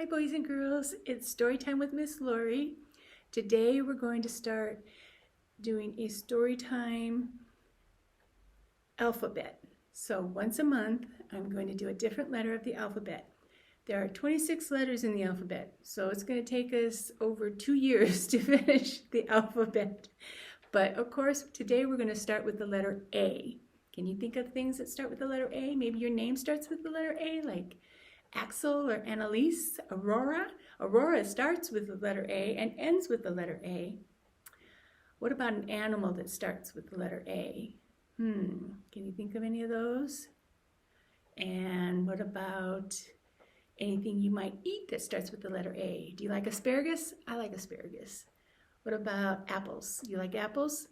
Hi boys and girls, it's story time with Miss Laurie. Today we're going to start doing a story time alphabet. So once a month I'm going to do a different letter of the alphabet. There are 26 letters in the alphabet, so it's going to take us over 2 years to finish the alphabet. But of course today we're going to start with the letter A. Can you think of things that start with the letter A? Maybe your name starts with the letter A, like Axel or Annalise, Aurora. Aurora starts with the letter A and ends with the letter A. What about an animal that starts with the letter A? Can you think of any of those? And what about anything you might eat that starts with the letter A? Do you like asparagus? I like asparagus. What about apples? You like apples?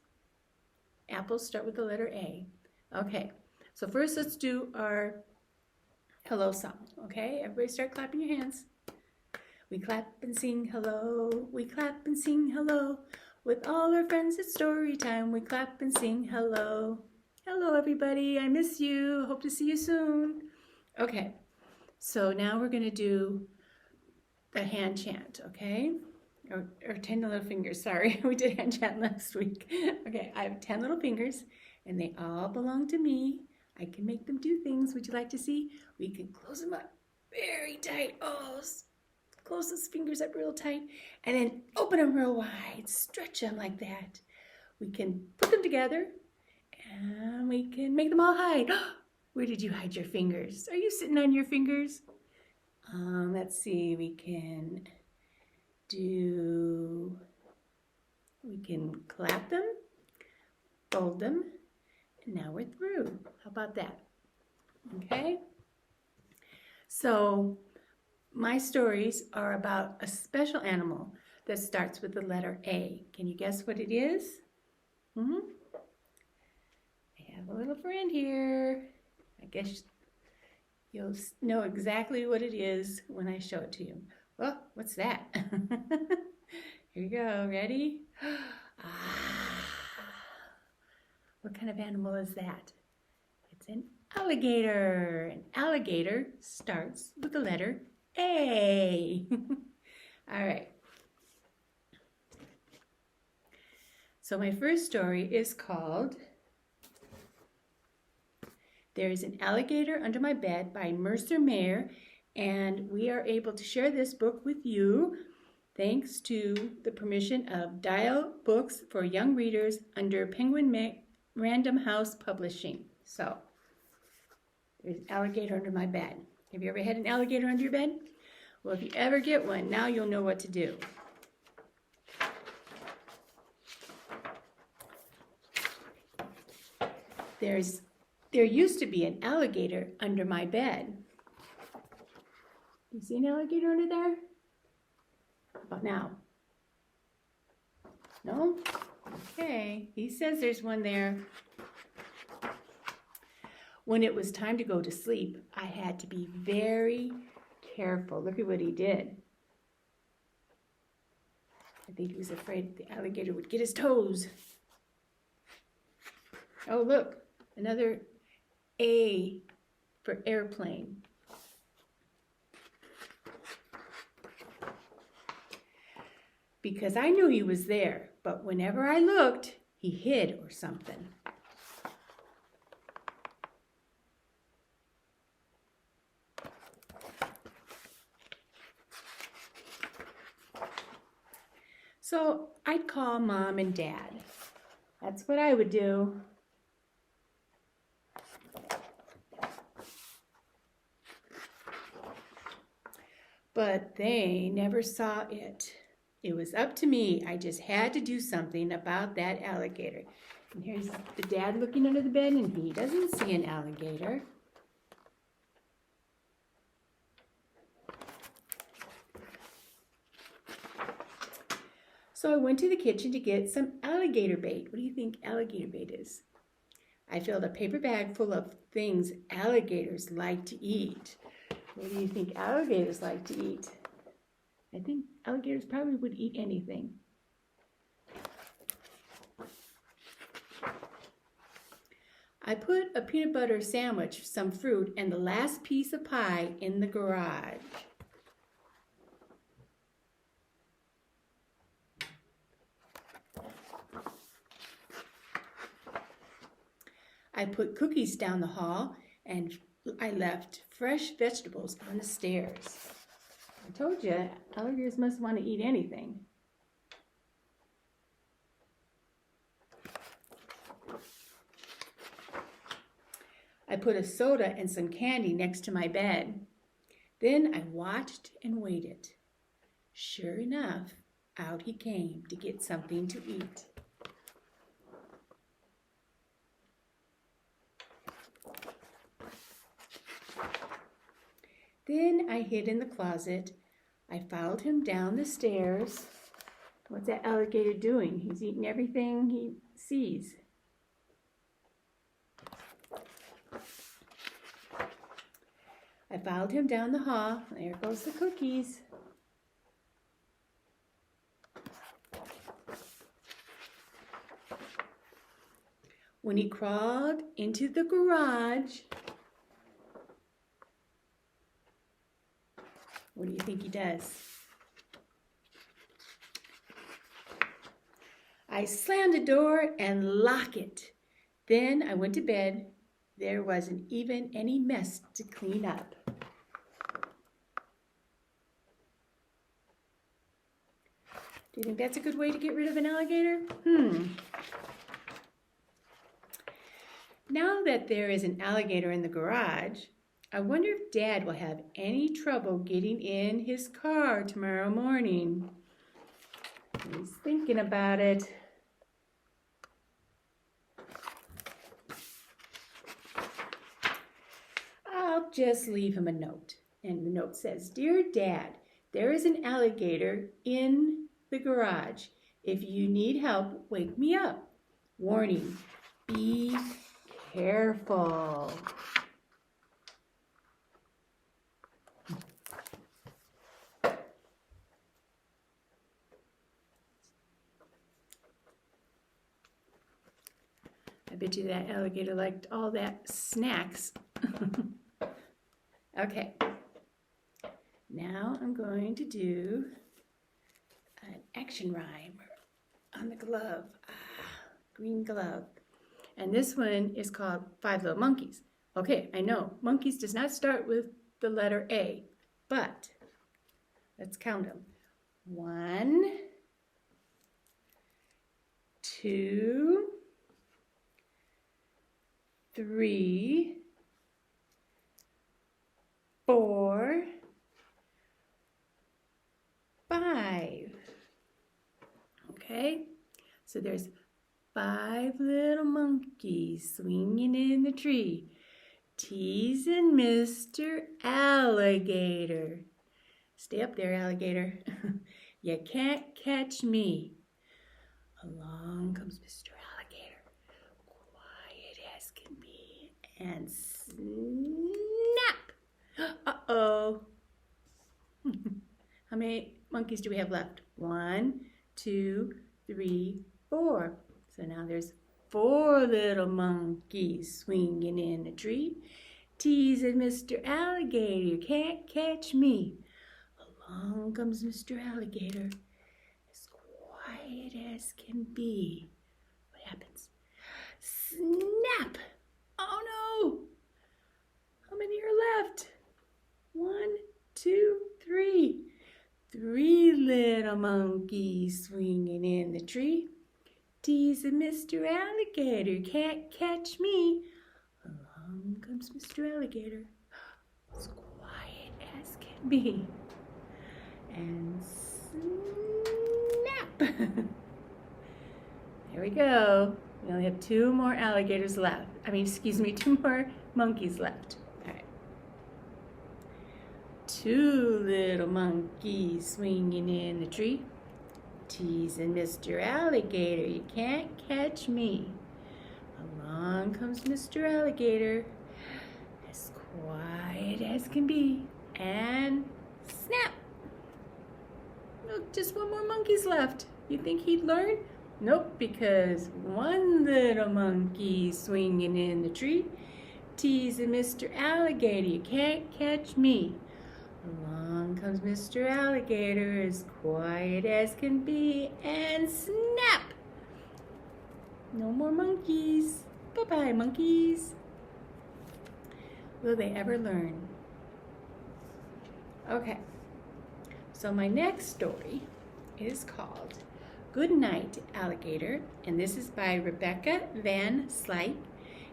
Apples start with the letter A. Okay, so first let's do our hello song, okay? Everybody start clapping your hands. We clap and sing hello, we clap and sing hello. With all our friends it's story time, we clap and sing hello. Hello everybody, I miss you, hope to see you soon. Okay, so now we're gonna do the hand chant, okay? Or 10 little fingers, sorry, we did hand chant last week. Okay, I have 10 little fingers and they all belong to me. I can make them do things. Would you like to see? We can close them up very tight. Oh, close those fingers up real tight. And then open them real wide. Stretch them like that. We can put them together. And we can make them all hide. Where did you hide your fingers? Are you sitting on your fingers? Let's see. We can clap them, fold them, and now we're through. How about that? Okay? So my stories are about a special animal that starts with the letter A. Can you guess what it is? I have a little friend here. I guess you'll know exactly what it is when I show it to you. Oh, what's that? Here you go. Ready? What kind of animal is that? It's an alligator. An alligator starts with the letter A. All right. So my first story is called There's an Alligator Under My Bed by Mercer Mayer, and we are able to share this book with you thanks to the permission of Dial Books for Young Readers under Penguin Random House Publishing. So, there's an alligator under my bed. Have you ever had an alligator under your bed? Well, if you ever get one, now you'll know what to do. There used to be an alligator under my bed. You see an alligator under there? How about now? No? Okay, he says there's one there. When it was time to go to sleep, I had to be very careful. Look at what he did. I think he was afraid the alligator would get his toes. Oh, look, another A for airplane. Because I knew he was there, but whenever I looked, he hid or something. So I'd call Mom and Dad. That's what I would do. But they never saw it. It was up to me. I just had to do something about that alligator. And here's the dad looking under the bed, and he doesn't see an alligator. So I went to the kitchen to get some alligator bait. What do you think alligator bait is? I filled a paper bag full of things alligators like to eat. What do you think alligators like to eat? I think alligators probably would eat anything. I put a peanut butter sandwich, some fruit, and the last piece of pie in the garage. I put cookies down the hall, and I left fresh vegetables on the stairs. I told you, alligators must want to eat anything. I put a soda and some candy next to my bed. Then I watched and waited. Sure enough, out he came to get something to eat. Then I hid in the closet. I followed him down the stairs. What's that alligator doing? He's eating everything he sees. I followed him down the hall. There goes the cookies. When he crawled into the garage, what do you think he does? I slammed the door and locked it. Then I went to bed. There wasn't even any mess to clean up. Do you think that's a good way to get rid of an alligator? Now that there is an alligator in the garage, I wonder if Dad will have any trouble getting in his car tomorrow morning. He's thinking about it. I'll just leave him a note. And the note says, "Dear Dad, there is an alligator in the garage. If you need help, wake me up. Warning, be careful." I bet you that alligator liked all that snacks. Okay, now I'm going to do an action rhyme on the glove, green glove. And this one is called Five Little Monkeys. Okay, I know, monkeys does not start with the letter A, but let's count them. 1, 2, 3, 4, 5. Okay, so there's 5 little monkeys swinging in the tree, teasing Mr. Alligator. Stay up there, alligator. You can't catch me. Along comes Mr. Alligator, quiet as can be, and snap! Uh-oh. How many monkeys do we have left? 1, 2, 3, 4. So now there's 4 little monkeys swinging in a tree, teasing Mr. Alligator. You can't catch me. Along comes Mr. Alligator, as quiet as can be. What happens? Snap! Oh no! How many are left? 1, 2, 3. 3 little monkeys swinging in the tree, teasing Mr. Alligator. Can't catch me. Along comes Mr. Alligator, as quiet as can be. And snap! There we go. We only have 2 more alligators left. 2 more monkeys left. All right. 2 little monkeys swinging in the tree, teasing Mr. Alligator. You can't catch me. Along comes Mr. Alligator, as quiet as can be. And snap! Look, just 1 more monkey's left. You think he'd learn? Nope, because 1 little monkey swinging in the tree, teasing Mr. Alligator. You can't catch me. Along comes Mr. Alligator, as quiet as can be, and snap! No more monkeys. Bye. Bye-bye, monkeys. Will they ever learn? Okay, so my next story is called Good Night, Alligator, and this is by Rebecca Van Slyke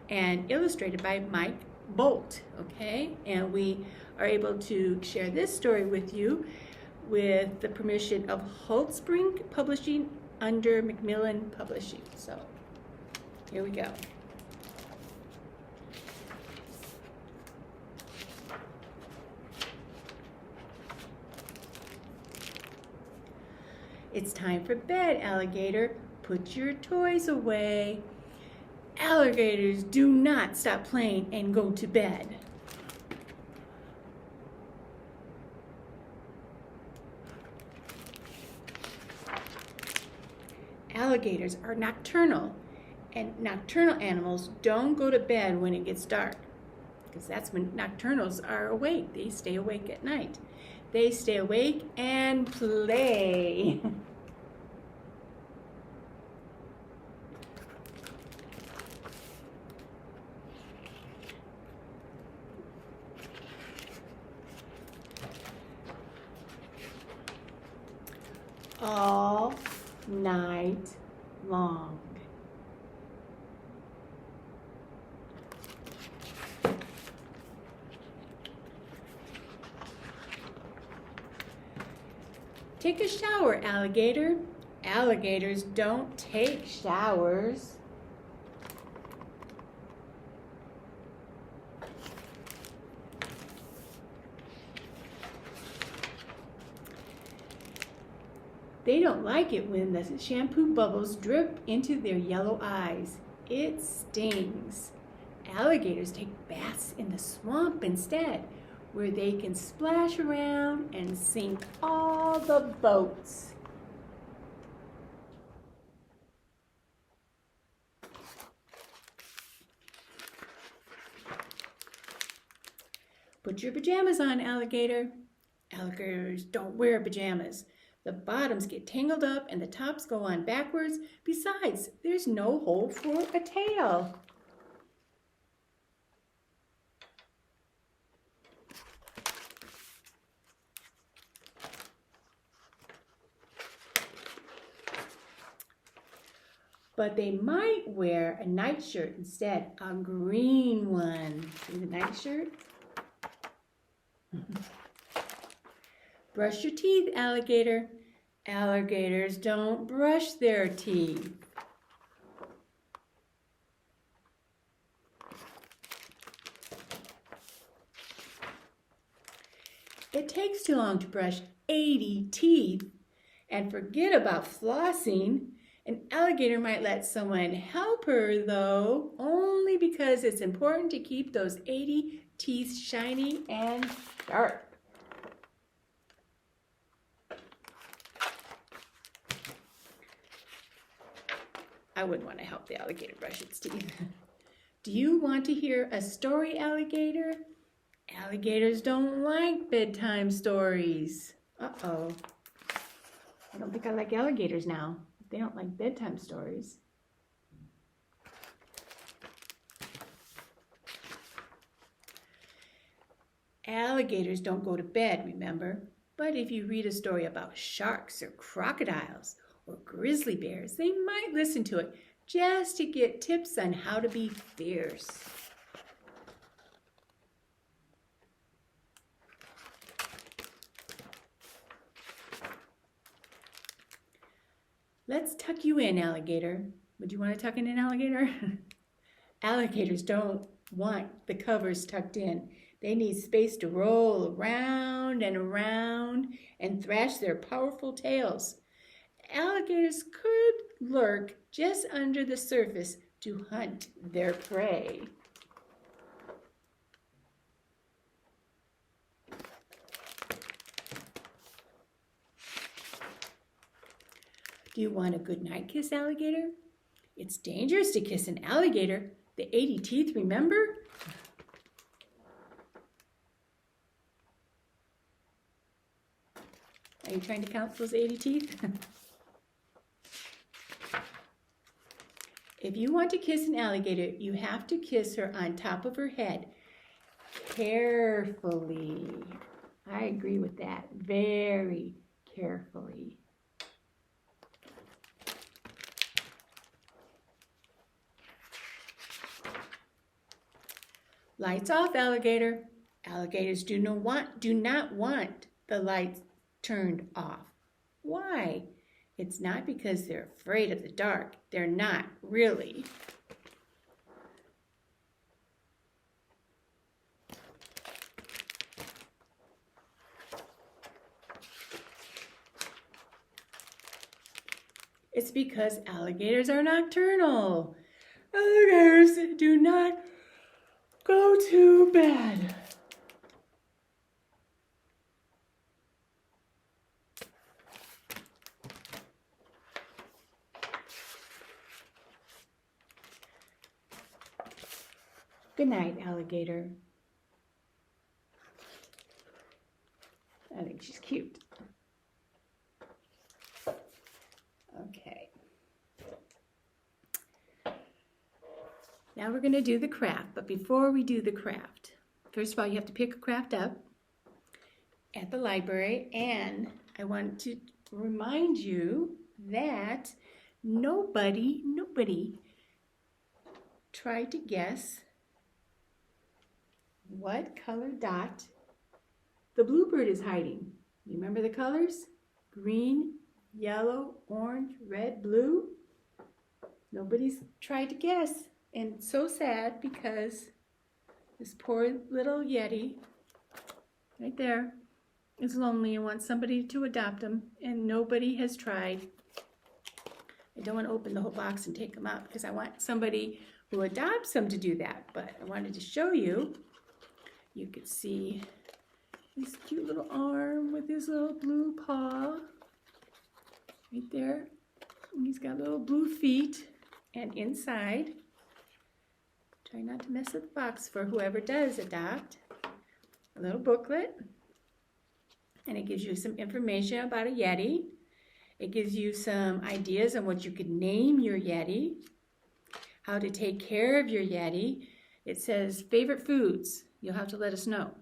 and illustrated by Mike Bolt, okay? And we are able to share this story with you with the permission of Holtzbrink Publishing under Macmillan Publishing. So here we go. It's time for bed, Alligator. Put your toys away. Alligators, do not stop playing and go to bed. Alligators are nocturnal, and nocturnal animals don't go to bed when it gets dark, because that's when nocturnals are awake. They stay awake at night. They stay awake and play. All night long. Take a shower, Alligator. Alligators don't take showers. They don't like it when the shampoo bubbles drip into their yellow eyes. It stings. Alligators take baths in the swamp instead, where they can splash around and sink all the boats. Put your pajamas on, Alligator. Alligators don't wear pajamas. The bottoms get tangled up and the tops go on backwards. Besides, there's no hole for a tail. But they might wear a nightshirt instead, a green one. See the nightshirt? Brush your teeth, Alligator. Alligators don't brush their teeth. It takes too long to brush 80 teeth. And forget about flossing. An alligator might let someone help her, though, only because it's important to keep those 80 teeth shiny and sharp. I wouldn't want to help the alligator brush its teeth. Do you want to hear a story, Alligator? Alligators don't like bedtime stories. Uh-oh. I don't think I like alligators now. They don't like bedtime stories. Alligators don't go to bed, remember? But if you read a story about sharks or crocodiles or grizzly bears, they might listen to it just to get tips on how to be fierce. Let's tuck you in, Alligator. Would you want to tuck in an alligator? Alligators don't want the covers tucked in. They need space to roll around and thrash their powerful tails. Alligators could lurk just under the surface to hunt their prey. Do you want a good night kiss, Alligator? It's dangerous to kiss an alligator. The 80 teeth, remember? Are you trying to count those 80 teeth? If you want to kiss an alligator, you have to kiss her on top of her head. Carefully. I agree with that. Very carefully. Lights off, alligator. Alligators do not want the lights turned off. Why? It's not because they're afraid of the dark. They're not, really. It's because alligators are nocturnal. Alligators do not go to bed. Good night, alligator. I think she's cute. Okay. Now we're going to do the craft, but before we do the craft, first of all, you have to pick a craft up at the library, and I want to remind you that nobody tried to guess what color dot the bluebird is hiding. You remember the colors? Green, yellow, orange, red, blue. Nobody's tried to guess. And it's so sad because this poor little Yeti right there is lonely and wants somebody to adopt him, and nobody has tried. I don't want to open the whole box and take them out because I want somebody who adopts him to do that, but I wanted to show you. You could see his cute little arm with his little blue paw right there. And he's got little blue feet, and inside, try not to mess with the box for whoever does adopt, a little booklet, and it gives you some information about a Yeti. It gives you some ideas on what you could name your Yeti, how to take care of your Yeti. It says favorite foods. You'll have to let us know.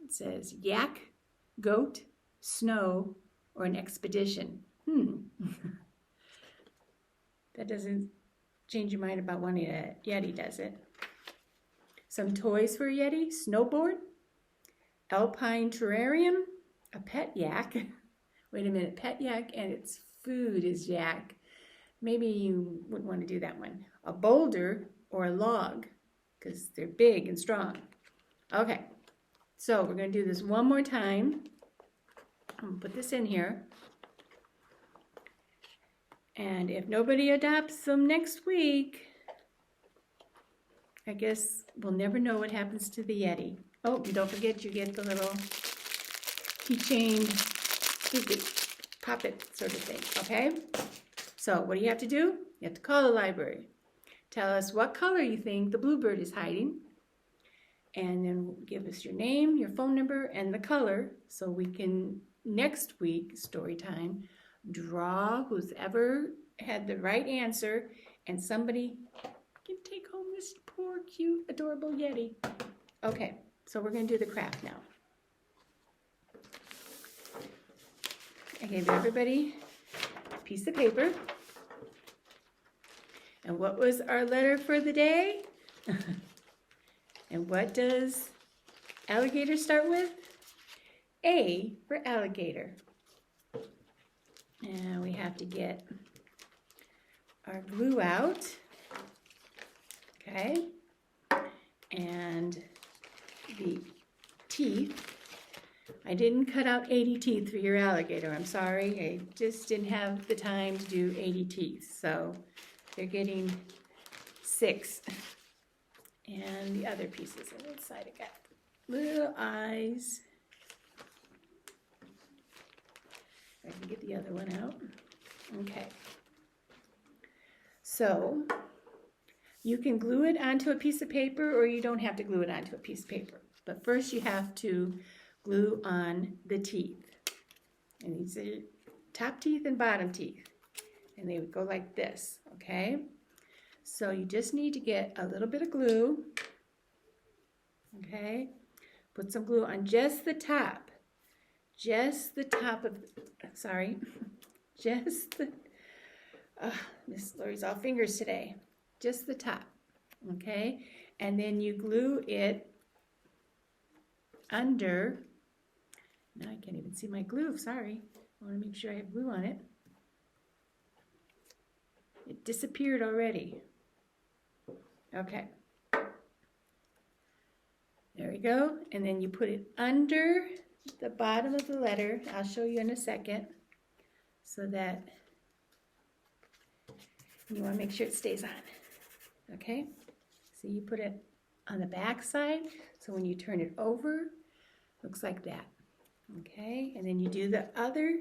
It says yak, goat, snow, or an expedition. That doesn't change your mind about wanting a Yeti, does it? Some toys for a Yeti: snowboard, alpine terrarium, a pet yak. Wait a minute, pet yak and its food is yak. Maybe you wouldn't want to do that one. A boulder or a log, because they're big and strong. Okay, so we're going to do this one more time. I'm going to put this in here. And if nobody adopts them next week, I guess we'll never know what happens to the Yeti. Oh, and don't forget you get the little keychain pop-it sort of thing, okay? So what do you have to do? You have to call the library. Tell us what color you think the bluebird is hiding, and then give us your name, your phone number, and the color, so we can, next week, story time, draw who's ever had the right answer, and somebody can take home this poor, cute, adorable Yeti. Okay, so we're going to do the craft now. I gave everybody a piece of paper. And what was our letter for the day? And what does alligator start with? A for alligator. And we have to get our glue out. Okay. And the teeth. I didn't cut out 80 teeth for your alligator. I'm sorry. I just didn't have the time to do 80 teeth. So they're getting 6. And the other pieces on the side, I got little eyes. I can get the other one out. Okay. So you can glue it onto a piece of paper, or you don't have to glue it onto a piece of paper. But first you have to glue on the teeth. And these are top teeth and bottom teeth. And they would go like this, okay? So you just need to get a little bit of glue, okay? Put some glue on just the top of, sorry, just the, Miss Laurie's all fingers today, just the top, okay? And then you glue it under, now I can't even see my glue, sorry. I want to make sure I have glue on it. It disappeared already. Okay. There we go. And then you put it under the bottom of the letter. I'll show you in a second. So that you want to make sure it stays on. Okay? So you put it on the back side. So when you turn it over, looks like that. Okay? And then you do the other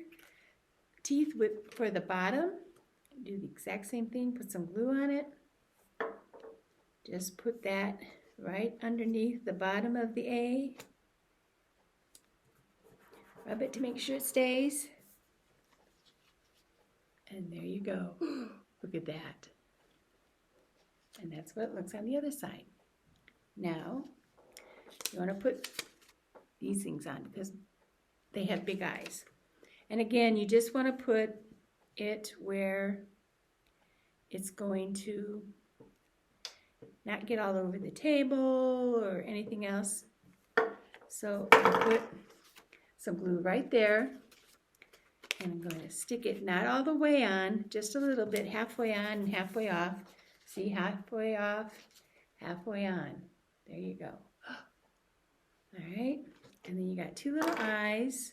teeth for the bottom. Do the exact same thing. Put some glue on it. Just put that right underneath the bottom of the A. Rub it to make sure it stays. And there you go. Look at that. And that's what it looks on the other side. Now, you want to put these things on because they have big eyes. And again, you just want to put it where it's going to not get all over the table or anything else. So I put some glue right there, and I'm going to stick it not all the way on, just a little bit, halfway on and halfway off. See, halfway off, halfway on. There you go. All right, and then you got two little eyes.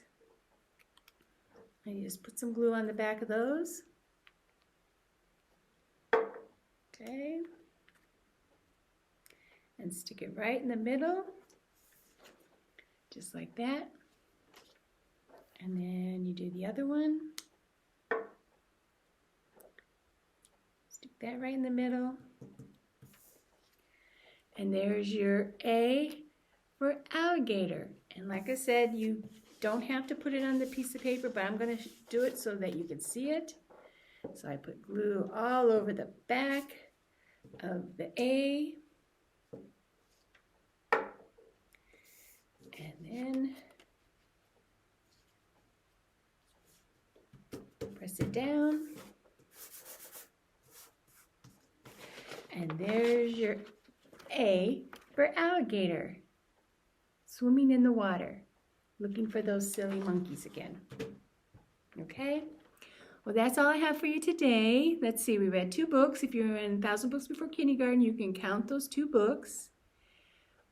And you just put some glue on the back of those. Okay. And stick it right in the middle, just like that. And then you do the other one. Stick that right in the middle. And there's your A for alligator. And like I said, you don't have to put it on the piece of paper, but I'm going to do it so that you can see it. So I put glue all over the back of the A. And then press it down. And there's your A for alligator. Swimming in the water. Looking for those silly monkeys again. Okay? Well, that's all I have for you today. Let's see, we read 2 books. If you're in 1,000 Books Before Kindergarten, you can count those 2 books.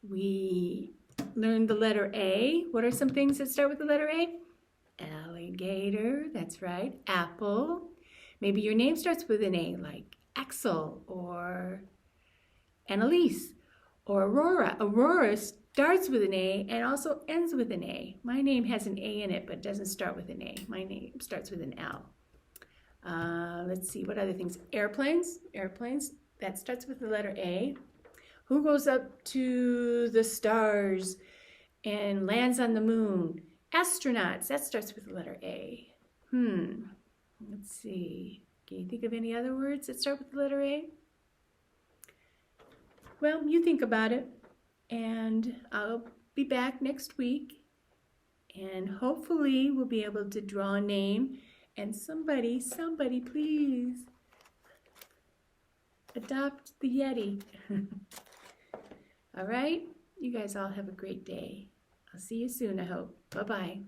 We learned the letter A. What are some things that start with the letter A? Alligator, that's right. Apple. Maybe your name starts with an A, like Axel or Annalise or Aurora. Aurora starts with an A and also ends with an A. My name has an A in it, but doesn't start with an A. My name starts with an L. Let's see, what other things? Airplanes. Airplanes, that starts with the letter A. Who goes up to the stars and lands on the moon? Astronauts, that starts with the letter A. Let's see. Can you think of any other words that start with the letter A? Well, you think about it, and I'll be back next week, and hopefully we'll be able to draw a name, and somebody please adopt the Yeti. All right? You guys all have a great day. I'll see you soon, I hope. Bye-bye.